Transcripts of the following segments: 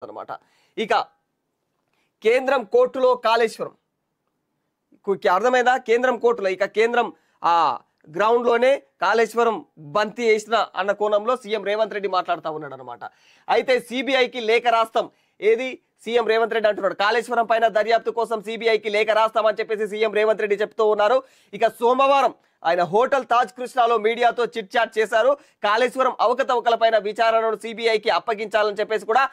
అన్నమాట. ఇక కేంద్రం కోర్టులో కాళేశ్వరం అర్థమైందా? కేంద్రం కోర్టులో ఇక కేంద్రం ఆ గ్రౌండ్ లోనే కాళేశ్వరం బంతి వేసిన అన్న కోణంలో సీఎం రేవంత్ రెడ్డి మాట్లాడుతూ ఉన్నాడు అనమాట. అయితే సిబిఐకి లేఖ రాస్తాం, ఏది సీఎం రేవంత్ రెడ్డి అంటున్నాడు, కాళేశ్వరం పైన దర్యాప్తు కోసం సిబిఐకి లేఖ రాస్తామని చెప్పేసి సీఎం రేవంత్ రెడ్డి చెప్తూ ఉన్నారు. ఇక సోమవారం ఆయన హోటల్ తాజ్ కృష్ణాలో మీడియాతో చిట్ చాట్ చేశారు. కాళేశ్వరం అవకతవకలపైన విచారణను సిబిఐకి అప్పగించాలని చెప్పేసి కూడా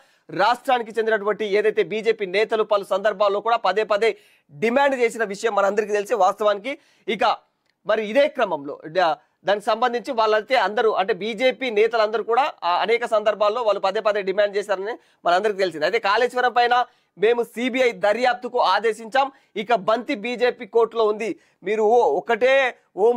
రాష్ట్రానికి చెందినటువంటి ఏదైతే బీజేపీ నేతలు పలు సందర్భాల్లో కూడా పదే పదే డిమాండ్ చేసిన విషయం మనందరికీ తెలిసి వాస్తవానికి. ఇక మరి ఇదే క్రమంలో దానికి సంబంధించి వాళ్ళైతే అందరూ అంటే బీజేపీ నేతలందరూ కూడా అనేక సందర్భాల్లో వాళ్ళు పదే పదే డిమాండ్ చేశారని మనందరికీ తెలిసింది. అయితే కాళేశ్వరం పైన మేము సిబిఐ దర్యాప్తుకు ఆదేశించాం, ఇక బంతి బీజేపీ కోర్టులో ఉంది, మీరు ఒకటే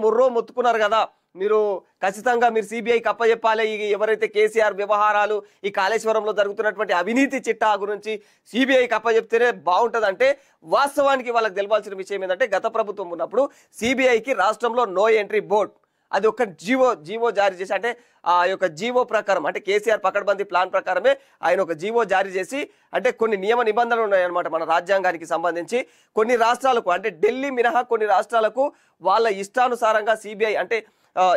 ముర్రో మొత్తుకున్నారు కదా, మీరు ఖచ్చితంగా మీరు సిబిఐకి అప్పచెప్పాలి, ఎవరైతే కేసీఆర్ వ్యవహారాలు ఈ కాళేశ్వరంలో జరుగుతున్నటువంటి అవినీతి చిట్టా గురించి సిబిఐకి అప్పచెప్తేనే బాగుంటుంది అంటే వాస్తవానికి వాళ్ళకి తెలవాల్సిన విషయం ఏంటంటే గత ప్రభుత్వం ఉన్నప్పుడు సిబిఐకి రాష్ట్రంలో నో ఎంట్రీ బోర్డ్ అది ఒక జీవో జారీ చేసి అంటే ఆ యొక్క జీవో ప్రకారం అంటే కేసీఆర్ పకడ్బందీ ప్లాన్ ప్రకారమే ఆయన ఒక జీవో జారీ చేసి అంటే కొన్ని నియమ నిబంధనలు ఉన్నాయన్నమాట మన రాజ్యాంగానికి సంబంధించి. కొన్ని రాష్ట్రాలకు అంటే ఢిల్లీ మినహా కొన్ని రాష్ట్రాలకు వాళ్ళ ఇష్టానుసారంగా సిబిఐ అంటే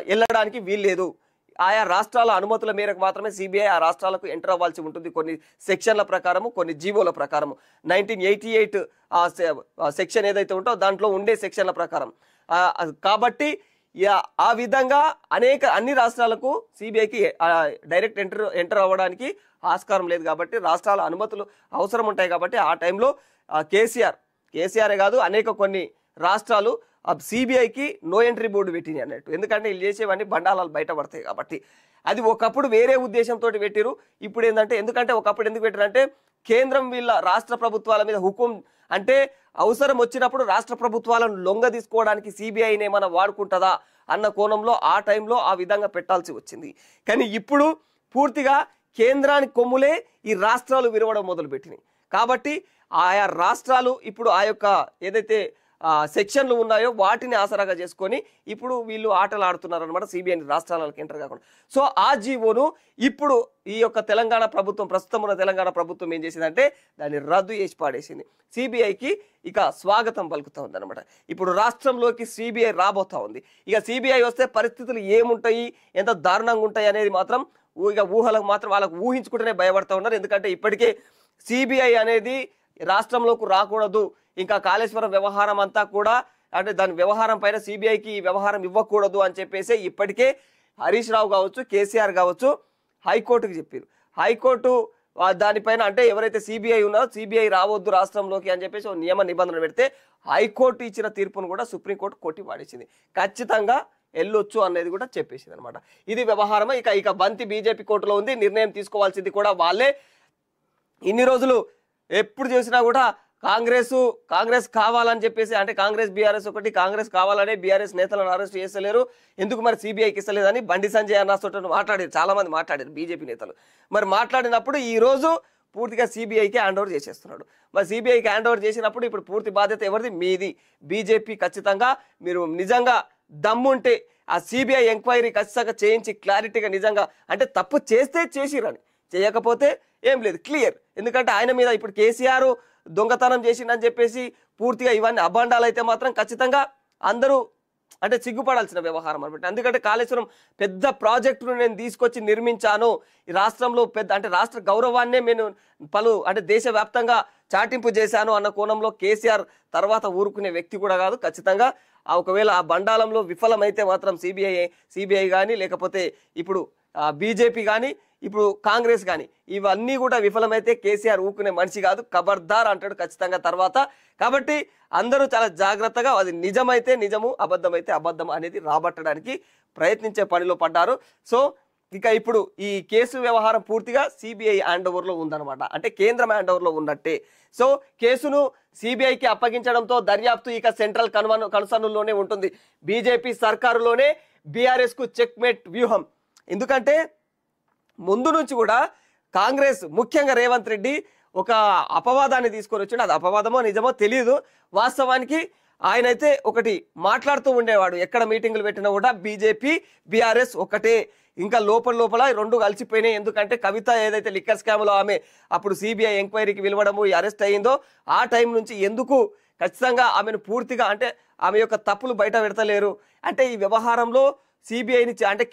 వెళ్ళడానికి వీల్లేదు, ఆయా రాష్ట్రాల అనుమతుల మేరకు మాత్రమే సిబిఐ ఆ రాష్ట్రాలకు ఎంటర్ అవ్వాల్సి ఉంటుంది కొన్ని సెక్షన్ల ప్రకారము కొన్ని జీవోల ప్రకారము. 1988 సెక్షన్ ఏదైతే ఉంటో దాంట్లో ఉండే సెక్షన్ల ప్రకారం కాబట్టి ఆ విధంగా అన్ని రాష్ట్రాలకు సిబిఐకి డైరెక్ట్ ఎంటర్ అవ్వడానికి ఆస్కారం లేదు కాబట్టి రాష్ట్రాల అనుమతులు అవసరం ఉంటాయి కాబట్టి ఆ టైంలో కేసీఆరే కాదు అనేక కొన్ని రాష్ట్రాలు సిబిఐకి నో ఎంట్రీ బోర్డు పెట్టినాయి అన్నట్టు. ఎందుకంటే వీళ్ళు చేసేవన్నీ బండాలాలు బయటపడతాయి కాబట్టి. అది ఒకప్పుడు వేరే ఉద్దేశంతో పెట్టిరు, ఇప్పుడు ఏంటంటే ఎందుకంటే ఒకప్పుడు ఎందుకు పెట్టారంటే కేంద్రం వీళ్ళ రాష్ట్ర ప్రభుత్వాల మీద హుకుం అంటే అవసరం వచ్చినప్పుడు రాష్ట్ర ప్రభుత్వాలను లొంగ తీసుకోవడానికి సిబిఐని ఏమైనా వాడుకుంటుందా అన్న కోణంలో ఆ టైంలో ఆ విధంగా పెట్టాల్సి వచ్చింది. కానీ ఇప్పుడు పూర్తిగా కేంద్రానికి కొమ్ములే ఈ రాష్ట్రాలు విరవడం మొదలుపెట్టినాయి కాబట్టి ఆయా రాష్ట్రాలు ఇప్పుడు ఆ యొక్క ఏదైతే సెక్షన్లు ఉన్నాయో వాటిని ఆసరాగా చేసుకొని ఇప్పుడు వీళ్ళు ఆటలు ఆడుతున్నారు అనమాట సిబిఐని రాష్ట్రాలకు ఎంటర్ కాకుండా. సో ఆ జీవోను ఇప్పుడు ఈ యొక్క తెలంగాణ ప్రభుత్వం ప్రస్తుతం ఉన్న తెలంగాణ ప్రభుత్వం ఏం చేసిందంటే దాన్ని రద్దు చేసి పాడేసింది. సిబిఐకి ఇక స్వాగతం పలుకుతా ఉంది అనమాట. ఇప్పుడు రాష్ట్రంలోకి సిబిఐ రాబోతా ఉంది. ఇక సిబిఐ వస్తే పరిస్థితులు ఏముంటాయి, ఎంత దారుణంగా ఉంటాయి అనేది మాత్రం ఇక ఊహలకు మాత్రం వాళ్ళకు ఊహించుకుంటూనే భయపడతా ఉన్నారు. ఎందుకంటే ఇప్పటికే సిబిఐ అనేది రాష్ట్రంలోకి రాకూడదు, ఇంకా కాళేశ్వరం వ్యవహారం అంతా కూడా అంటే దాని వ్యవహారం పైన సిబిఐకి ఈ వ్యవహారం ఇవ్వకూడదు అని చెప్పేసి ఇప్పటికే హరీష్ రావు కావచ్చు కేసీఆర్ కావచ్చు హైకోర్టుకి చెప్పారు. హైకోర్టు దానిపైన అంటే ఎవరైతే సిబిఐ ఉన్నారో సిబిఐ రావద్దు రాష్ట్రంలోకి అని చెప్పేసి ఒక నియమ నిబంధనలు పెడితే హైకోర్టు ఇచ్చిన తీర్పును కూడా సుప్రీంకోర్టు కొట్టి పాడేసింది. ఖచ్చితంగా వెళ్ళొచ్చు అనేది కూడా చెప్పేసింది అనమాట. ఇది వ్యవహారమే. ఇక బంతి బీజేపీ కోర్టులో ఉంది, నిర్ణయం తీసుకోవాల్సింది కూడా వాళ్ళే. ఇన్ని రోజులు ఎప్పుడు చేసినా కూడా కాంగ్రెస్ కావాలని చెప్పేసి అంటే కాంగ్రెస్ బీఆర్ఎస్ ఒకటి కాంగ్రెస్ కావాలనే బీఆర్ఎస్ నేతలను అరెస్ట్ చేస్తలేరు, ఎందుకు మరి సిబిఐకి ఇస్తలేదని బండి సంజయ్ అన్నతో మాట్లాడారు, చాలా మంది మాట్లాడారు బీజేపీ నేతలు. మరి మాట్లాడినప్పుడు ఈ రోజు పూర్తిగా సిబిఐకి హ్యాండ్ ఓవర్ చేసేస్తున్నాడు. మరి సిబిఐకి హ్యాండ్ ఓవర్ చేసినప్పుడు ఇప్పుడు పూర్తి బాధ్యత ఎవరిది? మీది. బీజేపీ ఖచ్చితంగా మీరు నిజంగా దమ్ముంటే ఆ సిబిఐ ఎంక్వైరీ ఖచ్చితంగా చేయించి క్లారిటీగా నిజంగా అంటే తప్పు చేస్తే చేసిరని, చేయకపోతే ఏం లేదు క్లియర్. ఎందుకంటే ఆయన మీద ఇప్పుడు కేసీఆర్ దొంగతనం చేసిందని చెప్పేసి పూర్తిగా ఇవన్నీ అభాండాలు అయితే మాత్రం ఖచ్చితంగా అందరూ అంటే సిగ్గుపడాల్సిన వ్యవహారం అనమాట. ఎందుకంటే కాళేశ్వరం పెద్ద ప్రాజెక్టును నేను తీసుకొచ్చి నిర్మించాను, ఈ రాష్ట్రంలో పెద్ద అంటే రాష్ట్ర గౌరవాన్నే నేను అంటే దేశవ్యాప్తంగా చాటింపు చేశాను అన్న కోణంలో కేసీఆర్ తర్వాత ఊరుకునే వ్యక్తి కూడా కాదు. ఖచ్చితంగా ఒకవేళ ఆ బండాలంలో విఫలమైతే మాత్రం సిబిఐ కానీ లేకపోతే ఇప్పుడు బీజేపీ కానీ ఇప్పుడు కాంగ్రెస్ కానీ ఇవన్నీ కూడా విఫలమైతే కేసీఆర్ ఊకునే మనిషి కాదు, ఖబర్దార్ అంటాడు ఖచ్చితంగా తర్వాత. కాబట్టి అందరూ చాలా జాగ్రత్తగా అది నిజమైతే నిజము అబద్ధమైతే అబద్ధం అనేది రాబట్టడానికి ప్రయత్నించే పనిలో పడ్డారు. సో ఇక ఇప్పుడు ఈ కేసు వ్యవహారం పూర్తిగా సిబిఐ హ్యాండ్ ఓవర్లో ఉందన్నమాట, అంటే కేంద్రం హ్యాండ్ ఓవర్లో ఉన్నట్టే. సో కేసును సిబిఐకి అప్పగించడంతో దర్యాప్తు ఇక సెంట్రల్ కన్సర్న్లోనే ఉంటుంది. బీజేపీ సర్కారులోనే బీఆర్ఎస్కు చెక్మేట్ వ్యూహం. ఎందుకంటే ముందు నుంచి కూడా కాంగ్రెస్ ముఖ్యంగా రేవంత్ రెడ్డి ఒక అపవాదాన్ని తీసుకొని వచ్చాడు. అది అపవాదమో నిజమో తెలియదు. వాస్తవానికి ఆయనైతే ఒకటి మాట్లాడుతూ ఉండేవాడు, ఎక్కడ మీటింగులు పెట్టినా కూడా బీజేపీ బీఆర్ఎస్ ఒకటే, ఇంకా లోపల లోపల రెండు కలిసిపోయినాయి. ఎందుకంటే కవిత ఏదైతే లిక్కర్ స్కామ్లో ఆమె అప్పుడు సిబిఐ ఎంక్వైరీకి పిలవడము అరెస్ట్ అయ్యిందో ఆ టైం నుంచి ఎందుకు ఖచ్చితంగా ఆమెను పూర్తిగా అంటే ఆమె యొక్క తప్పులు బయట పెడతలేరు అంటే ఈ వ్యవహారంలో సిబిఐని అంటే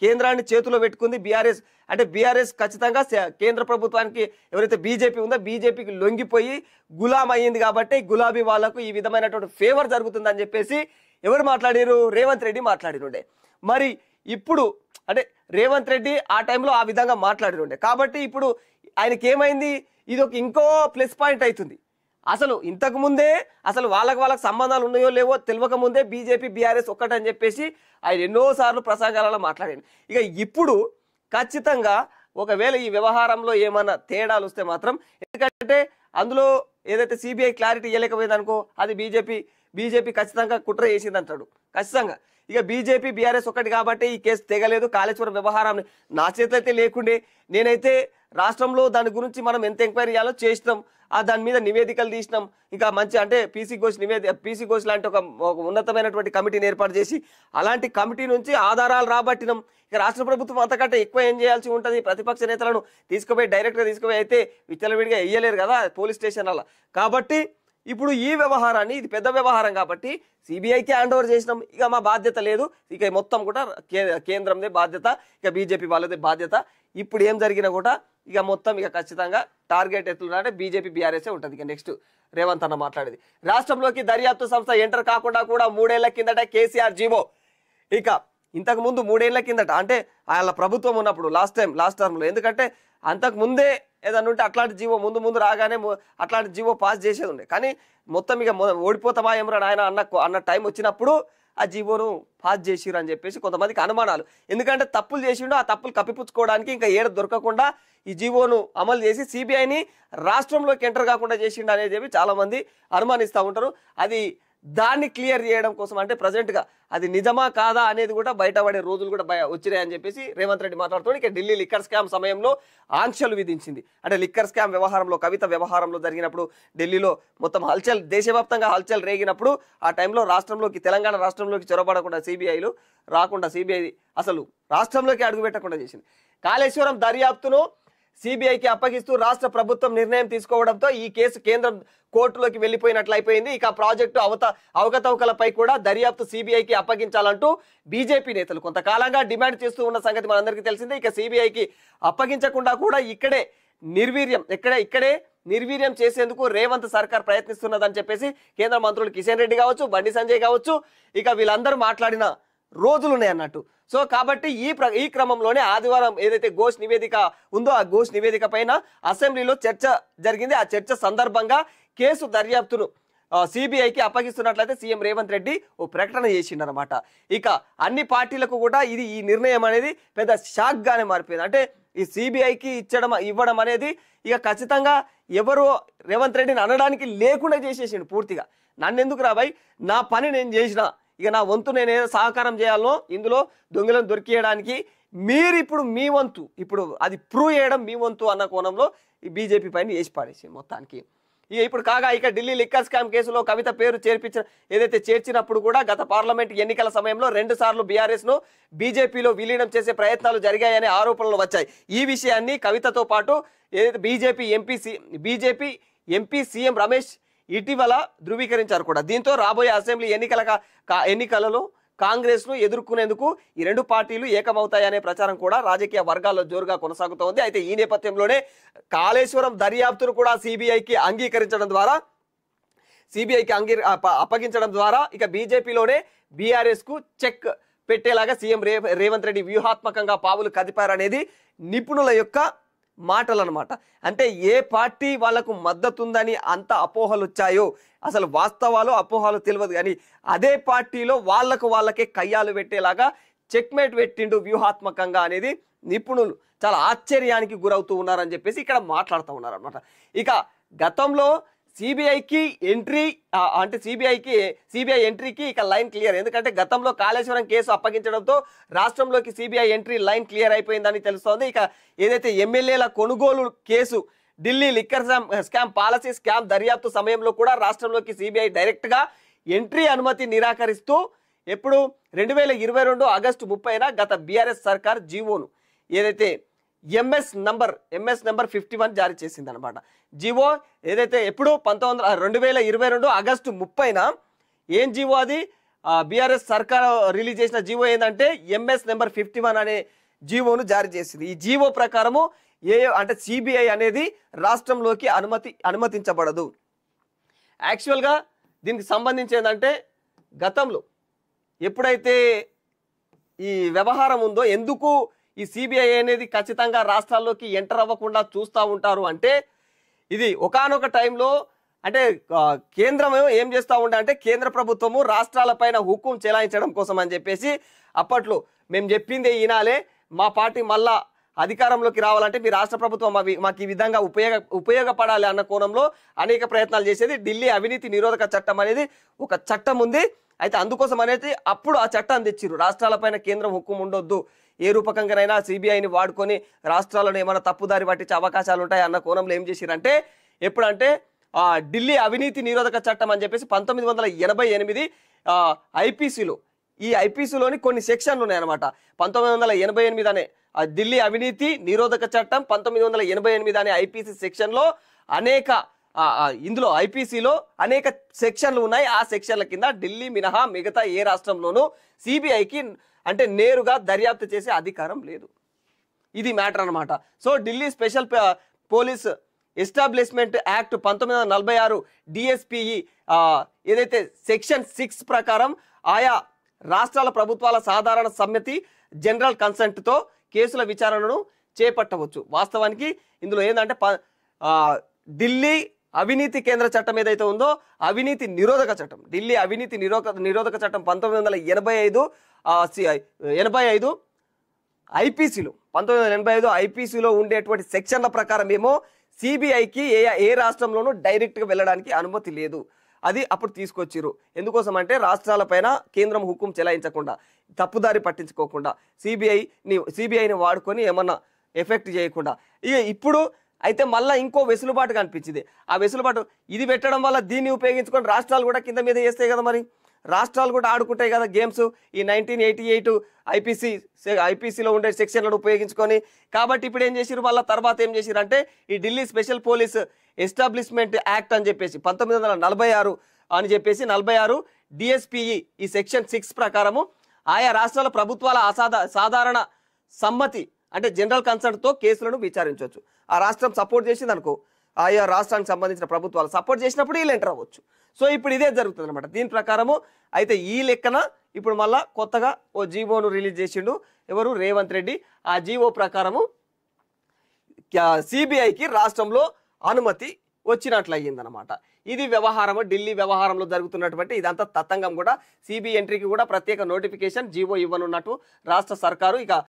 కేంద్రాన్ని చేతిలో పెట్టుకుంది బీఆర్ఎస్. అంటే బీఆర్ఎస్ ఖచ్చితంగా కేంద్ర ప్రభుత్వానికి ఎవరైతే బీజేపీ ఉందో బీజేపీకి లొంగిపోయి గులాం అయ్యింది కాబట్టి గులాబీ వాళ్లకు ఈ విధమైనటువంటి ఫేవర్ జరుగుతుందని చెప్పేసి ఎవరు మాట్లాడారు? రేవంత్ రెడ్డి మాట్లాడినుండే. మరి ఇప్పుడు అంటే రేవంత్ రెడ్డి ఆ టైంలో ఆ విధంగా మాట్లాడినుండే కాబట్టి ఇప్పుడు ఆయనకి ఏమైంది? ఇది ఒక ఇంకో ప్లస్ పాయింట్ అవుతుంది. అసలు ఇంతకు ముందే అసలు వాళ్ళకి సంబంధాలు ఉన్నాయో లేవో తెలియక ముందే బీజేపీ బీఆర్ఎస్ ఒక్కటని చెప్పేసి ఆయన ఎన్నోసార్లు ప్రసంగాలలో మాట్లాడాడు. ఇక ఇప్పుడు ఖచ్చితంగా ఒకవేళ ఈ వ్యవహారంలో ఏమన్నా తేడాలు వస్తే మాత్రం ఎందుకంటే అందులో ఏదైతే సిబిఐ క్లారిటీ ఇవ్వలేకపోయింది అనుకో అది బీజేపీ ఖచ్చితంగా కుట్ర చేసింది అంటాడు ఖచ్చితంగా. ఇక బీజేపీ బీఆర్ఎస్ ఒకటి కాబట్టి ఈ కేసు తెగలేదు. కాళేశ్వరం వ్యవహారం నా చేతిలో అయితే లేకుండే నేనైతే రాష్ట్రంలో దాని గురించి మనం ఎంత ఎంక్వైరీ చేయాలో చేసినాం. దాని మీద నివేదికలు తీసినాం. ఇంకా మంచి అంటే పీసీ ఘోష్ లాంటి ఒక ఉన్నతమైనటువంటి కమిటీని ఏర్పాటు చేసి అలాంటి కమిటీ నుంచి ఆధారాలు రాబట్టినాం. ఇక రాష్ట్ర ప్రభుత్వం అంతకంటే ఎక్కువ ఏం చేయాల్సి ఉంటుంది? ప్రతిపక్ష నేతలను డైరెక్ట్గా తీసుకుపోయి అయితే విచ్చలవిడిగా వేయలేరు కదా పోలీస్ స్టేషన్లలో. కాబట్టి ఇప్పుడు ఈ వ్యవహారాన్ని ఇది పెద్ద వ్యవహారం కాబట్టి సిబిఐకి హ్యాండ్ ఓవర్ చేసినాం. ఇక మా బాధ్యత లేదు. ఇక మొత్తం కూడా కేంద్రందే బాధ్యత, ఇక బీజేపీ వాళ్ళదే బాధ్యత. ఇప్పుడు ఏం జరిగినా కూడా ఇక మొత్తం ఇక ఖచ్చితంగా టార్గెట్ ఎట్లుంటే బీజేపీ బీఆర్ఎస్ఏ ఉంటుంది. ఇక నెక్స్ట్ రేవంత్ అన్న మాట్లాడేది రాష్ట్రంలోకి దర్యాప్తు సంస్థ ఎంటర్ కాకుండా కూడా 3 ఏళ్ల కిందట కేసీఆర్ జీవో. ఇక ఇంతకు ముందు 3 ఏళ్ల కిందట అంటే వాళ్ళ ప్రభుత్వం ఉన్నప్పుడు లాస్ట్ టర్మ్లో ఎందుకంటే అంతకు ముందే ఏదన్నా ఉంటే అట్లాంటి జీవో ముందు రాగానే అట్లాంటి జీవో పాస్ చేసేది ఉండే. కానీ మొత్తం ఇక ఓడిపోతామా ఏమరా ఆయన అన్న టైం వచ్చినప్పుడు ఆ జీవోను పాస్ చేసిరు అని చెప్పేసి కొంతమందికి అనుమానాలు. ఎందుకంటే తప్పులు చేసిండు, ఆ తప్పులు కప్పిపుచ్చుకోవడానికి ఇంకా ఏడ దొరకకుండా ఈ జీవోను అమలు చేసి సిబిఐని రాష్ట్రంలోకి ఎంటర్ కాకుండా చేసిండు అనేది చెప్పి చాలా మంది అనుమానిస్తూ ఉంటారు. అది దాన్ని క్లియర్ చేయడం కోసం అంటే ప్రజెంట్గా అది నిజమా కాదా అనేది కూడా బయటపడే రోజులు కూడా వచ్చినాయని చెప్పేసి రేవంత్ రెడ్డి మాట్లాడుతూ ఇక ఢిల్లీ లిక్కర్ స్కామ్ సమయంలో ఆంక్షలు విధించింది. అంటే లిక్కర్ స్కామ్ వ్యవహారంలో కవిత వ్యవహారంలో జరిగినప్పుడు ఢిల్లీలో మొత్తం దేశవ్యాప్తంగా హల్చల్ రేగినప్పుడు ఆ టైంలో తెలంగాణ రాష్ట్రంలోకి చొరబడకుండా సిబిఐ అసలు రాష్ట్రంలోకి అడుగుపెట్టకుండా చేసింది. కాళేశ్వరం దర్యాప్తును సిబిఐకి అప్పగిస్తూ రాష్ట్ర ప్రభుత్వం నిర్ణయం తీసుకోవడంతో ఈ కేసు కేంద్రం కోర్టులోకి వెళ్లిపోయినట్లయిపోయింది. ఇక ప్రాజెక్టు అవకతవకలపై కూడా దర్యాప్తు సిబిఐకి అప్పగించాలంటూ బీజేపీ నేతలు కొంతకాలంగా డిమాండ్ చేస్తూ ఉన్న సంగతి మనందరికీ తెలిసిందే. ఇక సిబిఐకి అప్పగించకుండా కూడా ఇక్కడే నిర్వీర్యం చేసేందుకు రేవంత్ సర్కార్ ప్రయత్నిస్తున్నదని చెప్పేసి కేంద్ర మంత్రులు కిషన్ రెడ్డి కావచ్చు, బండి సంజయ్ కావచ్చు, ఇక వీళ్ళందరూ మాట్లాడిన రోజులున్నాయి అన్నట్టు. సో కాబట్టి ఈ క్రమంలోనే ఆదివారం ఏదైతే ఘోష్ నివేదిక ఉందో ఆ ఘోష్ నివేదిక పైన అసెంబ్లీలో చర్చ జరిగింది. ఆ చర్చ సందర్భంగా కేసు దర్యాప్తును సిబిఐకి అప్పగిస్తున్నట్లయితే సీఎం రేవంత్ రెడ్డి ఓ ప్రకటన చేసిండనమాట. ఇక అన్ని పార్టీలకు కూడా ఈ నిర్ణయం అనేది పెద్ద షాక్ గానే మారిపోయింది. అంటే ఈ సిబిఐకి ఇవ్వడం అనేది ఇక ఖచ్చితంగా ఎవరు రేవంత్ రెడ్డిని అనడానికి లేకుండా చేసేసిండు పూర్తిగా. నన్ను ఎందుకు రాబాయ్, నా పని నేను చేసిన, ఇక నా వంతు నేను ఏదో సహకారం చేయాలనో ఇందులో దొంగలను దొరికేయడానికి మీరు ఇప్పుడు మీ వంతు ఇప్పుడు అది ప్రూవ్ చేయడం మీ వంతు అన్న కోణంలో ఈ బీజేపీ పైన వేసి పాడేసి మొత్తానికి. ఇప్పుడు కాగా ఇక ఢిల్లీ లిక్కర్ స్కామ్ కేసులో కవిత పేరు చేర్చినప్పుడు కూడా గత పార్లమెంట్ ఎన్నికల సమయంలో 2 సార్లు బీఆర్ఎస్ను బీజేపీలో విలీనం చేసే ప్రయత్నాలు జరిగాయనే ఆరోపణలు వచ్చాయి. ఈ విషయాన్ని కవితతో పాటు ఏదైతే బీజేపీ ఎంపీ సీఎం రమేష్ ఇటీవల ధృవీకరించారు కూడా. దీంతో రాబోయే అసెంబ్లీ ఎన్నికలలో కాంగ్రెస్ ను ఎదుర్కొనేందుకు ఈ 2 పార్టీలు ఏకమవుతాయనే ప్రచారం కూడా రాజకీయ వర్గాల్లో జోరుగా కొనసాగుతోంది. అయితే ఈ నేపథ్యంలోనే కాళేశ్వరం దర్యాప్తును కూడా సిబిఐకి అప్పగించడం ద్వారా ఇక బీజేపీలోనే బీఆర్ఎస్ కు చెక్ పెట్టేలాగా సీఎం రేవంత్ రెడ్డి వ్యూహాత్మకంగా పావులు కదిపారనేది నిపుణుల యొక్క మాటలు అనమాట. అంటే ఏ పార్టీ వాళ్లకు మద్దతు ఉందని అంత అపోహలు వచ్చాయో అసలు వాస్తవాలు అపోహలు తెలియదు, కానీ అదే పార్టీలో వాళ్ళకే కయ్యాలు పెట్టేలాగా చెక్మేట్ పెట్టిండు వ్యూహాత్మకంగా అనేది నిపుణులు చాలా ఆశ్చర్యానికి గురవుతూ ఉన్నారని చెప్పేసి ఇక్కడ మాట్లాడుతూ ఉన్నారు అనమాట. ఇక గతంలో సిబిఐకి సిబిఐ ఎంట్రీకి ఇక లైన్ క్లియర్. ఎందుకంటే గతంలో కాళేశ్వరం కేసు అప్పగించడంతో రాష్ట్రంలోకి సిబిఐ ఎంట్రీ లైన్ క్లియర్ అయిపోయిందని తెలుస్తోంది. ఇక ఏదైతే ఎమ్మెల్యేల కొనుగోలు case Delhi liquor scam policy scam దర్యాప్తు సమయంలో కూడా రాష్ట్రంలోకి సిబిఐ డైరెక్ట్ గా ఎంట్రీ అనుమతి నిరాకరిస్తూ ఎప్పుడు 2022 ఆగస్టు 30న గత బీఆర్ఎస్ సర్కార్ జీవోను ఏదైతే ఎంఎస్ నంబర్ 51 జారీ చేసింది అనమాట. జీవో ఏదైతే ఎప్పుడు 2022 ఆగస్టు 30న ఏం జీవో అది బీఆర్ఎస్ సర్కార్ రిలీజ్ చేసిన జీవో ఏంటంటే ఎంఎస్ నెంబర్ 51 అనే జీవోను జారీ చేసింది. ఈ జీవో ప్రకారము అంటే సిబిఐ అనేది రాష్ట్రంలోకి అనుమతించబడదు. యాక్చువల్గా దీనికి సంబంధించి ఏంటంటే గతంలో ఎప్పుడైతే ఈ వ్యవహారం ఉందో ఎందుకు ఈ సిబిఐ అనేది ఖచ్చితంగా రాష్ట్రాల్లోకి ఎంటర్ అవ్వకుండా చూస్తూ ఉంటారు అంటే ఇది ఒకానొక టైంలో అంటే కేంద్రం ఏం చేస్తూ ఉండే అంటే కేంద్ర ప్రభుత్వము రాష్ట్రాలపైన హుకుం చెలాయించడం కోసం అని చెప్పేసి అప్పట్లో మేము చెప్పిందే ఈనాలే మా పార్టీ మళ్ళా అధికారంలోకి రావాలంటే మీ రాష్ట్ర ప్రభుత్వం మాకు ఈ విధంగా ఉపయోగపడాలి అన్న కోణంలో అనేక ప్రయత్నాలు చేసేది. ఢిల్లీ అవినీతి నిరోధక చట్టం అనేది ఒక చట్టం ఉంది. అయితే అందుకోసం అనేది అప్పుడు ఆ చట్టాన్ని తెచ్చిర్రు. రాష్ట్రాలపైన కేంద్రం హుకుం ఉండొద్దు, ఏ రూపకంగానైనా సిబిఐని వాడుకొని రాష్ట్రాలను ఏమైనా తప్పుదారి పట్టించే అవకాశాలు ఉంటాయి అన్న కోణంలో ఏం చేసిరంటే ఎప్పుడంటే ఢిల్లీ అవినీతి నిరోధక చట్టం అని చెప్పేసి 1988 ఐపీసీలో ఈ ఐపీసీలోని కొన్ని సెక్షన్లు ఉన్నాయన్నమాట. 1988 అనే ఢిల్లీ అవినీతి నిరోధక చట్టం 1988 అనే ఐపీసీ సెక్షన్లో అనేక ఇందులో ఐపీసీలో అనేక సెక్షన్లు ఉన్నాయి. ఆ సెక్షన్ల కింద ఢిల్లీ మినహా మిగతా ఏ రాష్ట్రంలోనూ సిబిఐకి అంటే నేరుగా దర్యాప్తు చేసే అధికారం లేదు. ఇది మ్యాటర్ అనమాట. So Delhi special police establishment act 1946 డిఎస్పిఈ ఏదైతే సెక్షన్ 6 ప్రకారం ఆయా రాష్ట్రాల ప్రభుత్వాల సాధారణ సమ్మతి జనరల్ కన్సెంట్తో కేసుల విచారణను చేపట్టవచ్చు. వాస్తవానికి ఇందులో ఏంటంటే ఢిల్లీ అవినీతి కేంద్ర చట్టం ఏదైతే ఉందో అవినీతి నిరోధక చట్టం ఢిల్లీ అవినీతి నిరోధక చట్టం 1985 ఐపీసీలో 1985 ఐపీసీలో ఉండేటువంటి సెక్షన్ల ప్రకారం ఏమో సిబిఐకి ఏ రాష్ట్రంలోనూ డైరెక్ట్గా వెళ్ళడానికి అనుమతి లేదు. అది అప్పుడు తీసుకొచ్చిర్రు. ఎందుకోసం అంటే రాష్ట్రాలపైన కేంద్రం హుకుం చెలాయించకుండా తప్పుదారి పట్టించుకోకుండా సిబిఐని వాడుకొని ఏమన్నా ఎఫెక్ట్ చేయకుండా. ఇక ఇప్పుడు అయితే మళ్ళీ ఇంకో వెసులుబాటు కనిపించింది. ఆ వెసులుబాటు ఇది పెట్టడం వల్ల దీన్ని ఉపయోగించుకొని రాష్ట్రాలు కూడా కింద మీద చేస్తాయి కదా, మరి రాష్ట్రాలు కూడా ఆడుకుంటాయి కదా గేమ్స్ ఈ 1988 ఐపీసీలో ఉండే సెక్షన్లను ఉపయోగించుకొని. కాబట్టి ఇప్పుడు ఏం చేసిరు మళ్ళీ తర్వాత ఏం చేసిరు అంటే ఈ Delhi special police establishment act అని చెప్పేసి 1946 అని చెప్పేసి 46 డిఎస్పిఈ ఈ సెక్షన్ 6 ప్రకారము ఆయా రాష్ట్రాల ప్రభుత్వాల సాధారణ సమ్మతి అంటే జనరల్ కన్సర్న్తో కేసులను విచారించవచ్చు. ఆ రాష్ట్రం సపోర్ట్ చేసింది అనుకో, ఆయా రాష్ట్రానికి సంబంధించిన ప్రభుత్వాలు సపోర్ట్ చేసినప్పుడు వీళ్ళు ఎంటర్ అవ్వచ్చు. సో ఇప్పుడు ఇదే జరుగుతుంది అనమాట. దీని ప్రకారము అయితే ఈ లెక్కన ఇప్పుడు మళ్ళా కొత్తగా ఓ జీవోను రిలీజ్ చేసిండు ఎవరు, రేవంత్ రెడ్డి. ఆ జీవో ప్రకారము సిబిఐకి రాష్ట్రంలో అనుమతి వచ్చినట్లు అయ్యిందనమాట. ఇది వ్యవహారము ఢిల్లీ వ్యవహారంలో జరుగుతున్నటువంటి ఇదంతా తతంగం కూడా సిబిఐ ఎంట్రీకి కూడా ప్రత్యేక నోటిఫికేషన్ జీవో ఇవ్వనున్నట్టు రాష్ట్ర సర్కారు ఇక